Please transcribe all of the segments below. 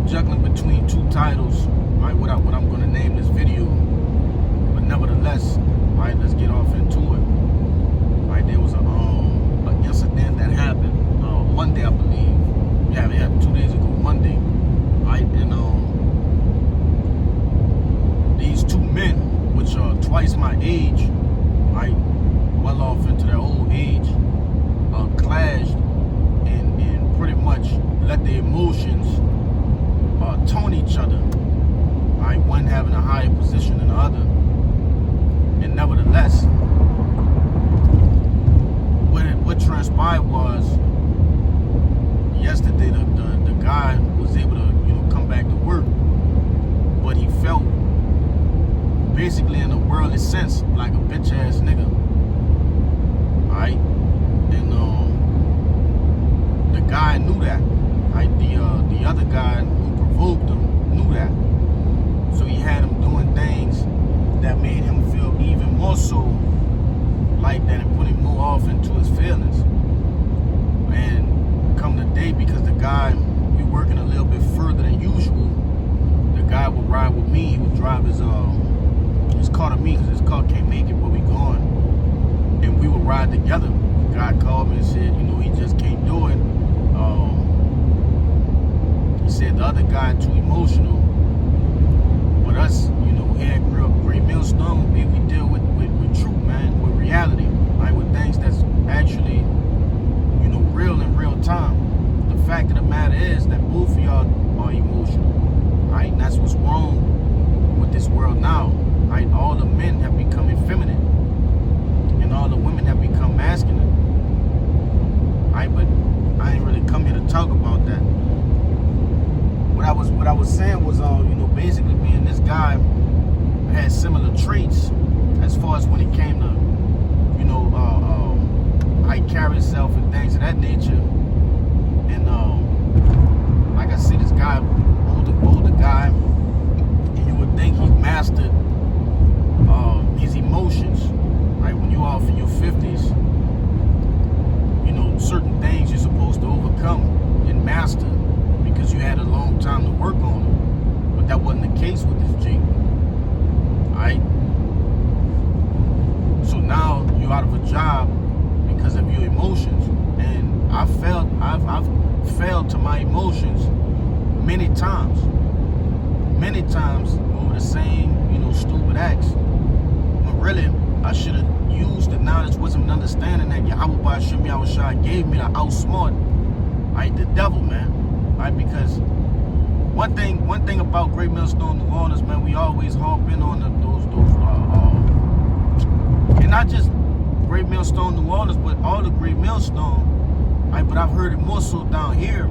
I'm juggling between two titles, right? What I'm gonna name this video, but nevertheless, right? Let's get off into it. Right, there was an incident that happened Monday, I believe. Yeah, 2 days ago, Monday. Right, and these two men, which are twice my age, right, well off into their old age, clashed and pretty much let their emotions tone each other. Right, one having a higher position than the other, and nevertheless, what transpired was yesterday the guy was able to come back to work, but he felt basically in a worldly sense like a bitch ass nigga. Alright? And the guy knew that. Right? The other guy who provoked him knew that. So he had him doing things that made him feel even more so like that and put him more off into his feelings. And come the day, because the guy, we working a little bit further than usual, the guy would ride with me. He would drive his car to me because his car can't make it where we going, and we would ride together. The guy called me and said, he just can't do it. He said the other guy too emotional. But us, here at Great Millstone, we deal with truth, man, with reality, right? With things that's actually, real in real time. The fact of the matter is that both of y'all are emotional, right? And that's what's wrong with this world now, right? All the men have become effeminate, and all the women have become masculine, right? But I ain't really come here to talk about that. What I was saying was, basically me and this guy had similar traits as far as when it came to, how he carried himself and things of that nature. And like I said, this guy, older guy, and you would think he mastered his emotions, right? When you're off in your 50s, certain things you're supposed to overcome and master because you had a long time to work on them. But that wasn't the case with this G. Alright? So now you're out of a job because of your emotions. And I've failed to my emotions many times over the same, stupid acts. But really, I should have used the knowledge, wisdom, and understanding that Yahweh Shem Yahushua gave me to outsmart, right, the devil, man. Right? Because one thing about Great Millstone, New Orleans, man, we always harp in on those and not just Great Millstone, New Orleans, but all the Great Millstone, right? But I've heard it more so down here,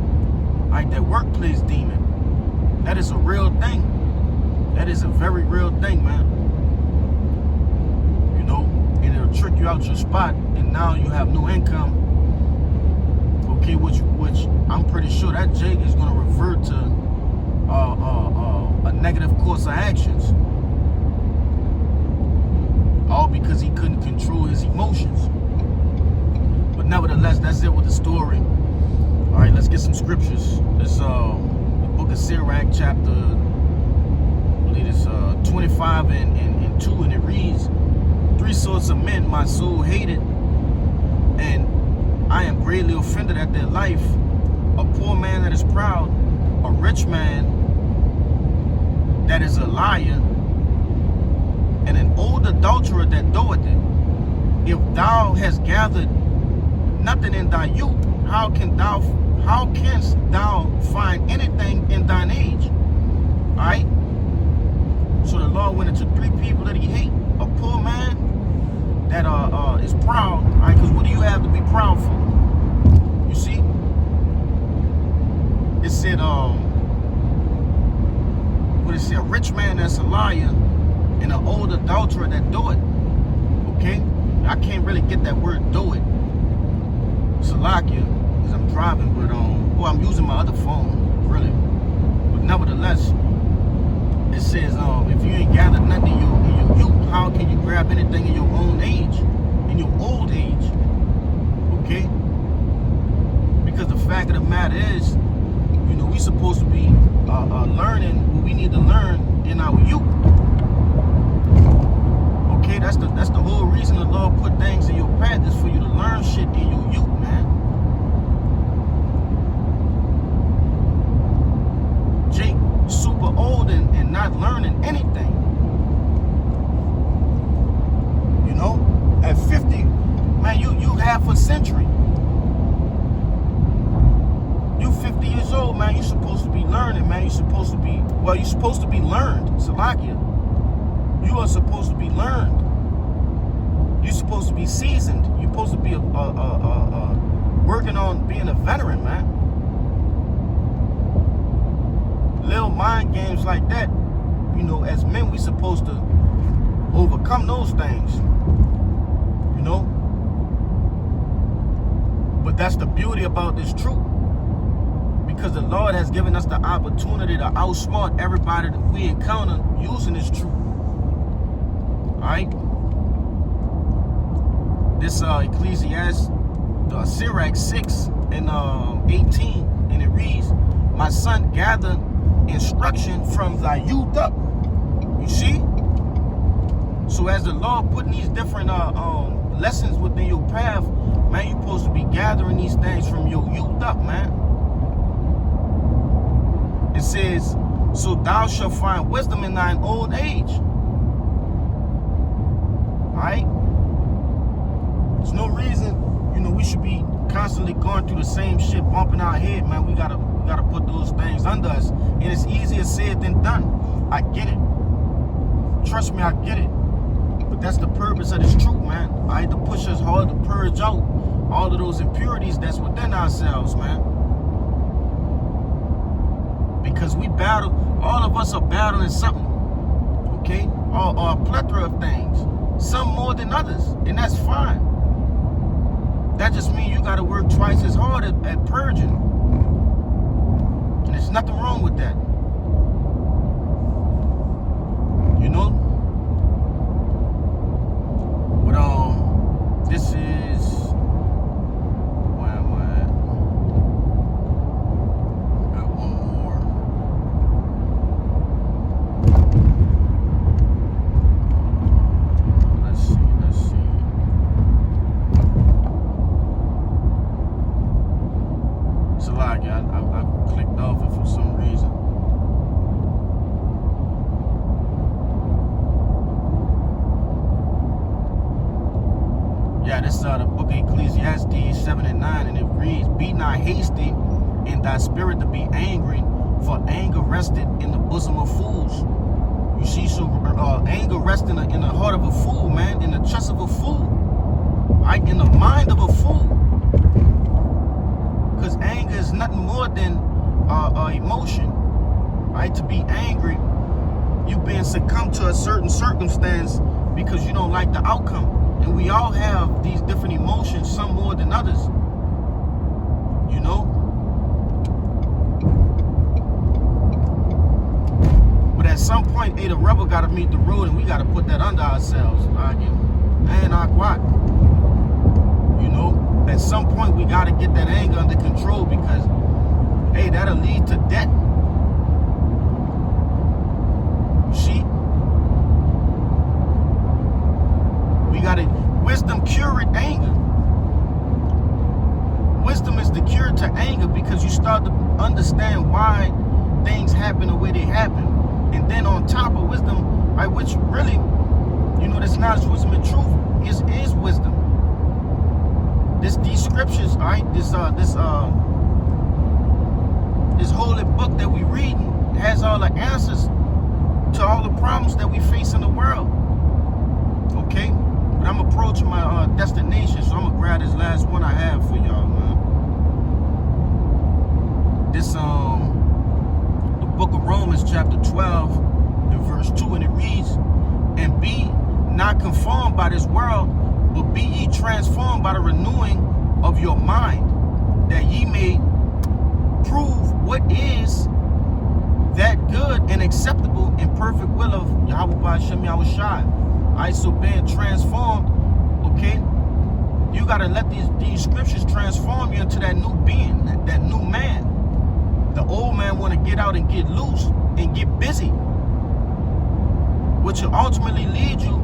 right? That workplace demon, that is a real thing. That is a very real thing, man. And it'll trick you out your spot, and now you have no income. Okay, which I'm pretty sure that Jake is gonna revert to a negative course of actions, all because he couldn't control his emotions. But nevertheless, that's it with the story. All right, let's get some scriptures. This the book of Sirach, chapter, I believe it's 25 and 2, and it reads, 3 sorts of men my soul hated, and I am greatly offended at their life: a poor man that is proud, a rich man that is a liar, and an old adulterer that doeth it. If thou hast gathered nothing in thy youth, how canst thou find anything in thine age? Alright? So the Lord went into 3 people that he hate: a poor man that is proud, right? Because what do you have to be proud for? You see? It said, a rich man that's a liar, and an old adulterer that do it. Okay? I can't really get that word "do it." Salakia, because I'm driving, but I'm using my other phone, really. But nevertheless, it says, if you ain't gathered nothing in your youth, how can you grab anything in your own age, in your old age? Okay? Because the fact of the matter is, we supposed to be learning what we need to learn in our youth. Okay, that's the whole reason the Lord put things in your path, is for you to learn shit in your youth, man. Jake, super old and not learning anything. You know, at 50, man, you half a century. You 50 years old, man. You're supposed to be learning, man. You're supposed to be learned. Salakia. You are supposed to be learned. You're supposed to be seasoned. You're supposed to be working on being a veteran, man. Little mind games like that, you know, as men, we supposed to overcome those things, you know. But that's the beauty about this truth, because the Lord has given us the opportunity to outsmart everybody that we encounter using this truth. Alright? This Ecclesiastes, Sirach 6 and 18, and it reads, "My son, gather instruction from thy youth up." You see? So as the Lord putting these different lessons within your path, man, you're supposed to be gathering these things from your youth up, man. It says, "So thou shalt find wisdom in thine old age." Alright? There's no reason, you know, we should be constantly going through the same shit, bumping our head, man. We gotta put those things under us. And it's easier said than done. I get it. Trust me, I get it. But that's the purpose of this truth, man. I had to push us hard to purge out all of those impurities that's within ourselves, man. Because we battle, all of us are battling something, okay? Or a plethora of things. Some more than others, and that's fine. That just means you gotta work twice as hard at purging. And there's nothing wrong with that. You know? But this is, where am I at? Got one more. Let's see. It's a lot, I clicked off it for some reason. Yeah, this is the book of Ecclesiastes 7 and 9, and it reads, "Be not hasty in thy spirit to be angry, for anger rested in the bosom of fools." You see, so anger rests in the heart of a fool, man, in the chest of a fool, right, in the mind of a fool. Because anger is nothing more than emotion, right? To be angry, you being succumbed to a certain circumstance because you don't like the outcome. And we all have these different emotions, some more than others, you know? But at some point, the rubber got to meet the road, and we got to put that under ourselves. Man, you know? At some point, we got to get that anger under control, because, hey, that'll lead to death. You see? We got to, wisdom cureth anger. Wisdom is the cure to anger, because you start to understand why things happen the way they happen. And then on top of wisdom, right, which really, you know, this knowledge, wisdom, and truth is wisdom. These scriptures, all right, this holy book that we read has all the answers to all the problems that we face in the world. Okay, but I'm approaching my destination, so I'm gonna grab this last one I have for y'all, man. This the book of Romans, chapter 12, and verse 2, and it reads, "And be not conformed by this world, but be ye transformed by the renewing of your mind, that ye may prove what is that good and acceptable and perfect will of Yahweh B'Hashem Yahushai." Alright, so being transformed, okay, you gotta let these scriptures transform you into that new being, that new man. The old man get out and get loose and get busy, which will ultimately lead you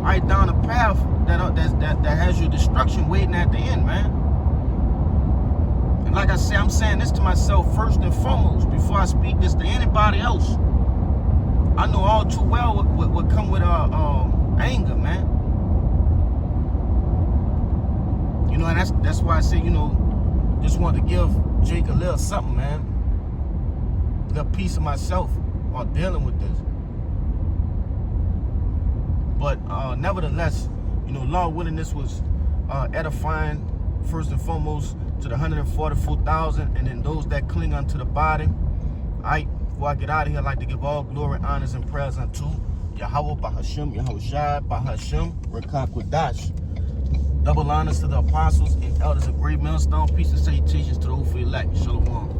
right down a path that has your destruction waiting at the end, man. And like I say, I'm saying this to myself first and foremost before I speak this to anybody else. I know all too well what come with anger, man. You know, and that's why I say, you know, just want to give Jake a little something, man. A little piece of myself while dealing with this. But nevertheless, you know, Lord willing, this was edifying first and foremost to the 144,000, and then those that cling unto the body. All right, before I get out of here, I'd like to give all glory, honors, and prayers unto Yahweh, Bahashem, Yahweh Shai, Bahashem, Rekah Kodash. Double honors to the apostles and elders of Great Millstone. Peace and salutations to those who elect. Shalom.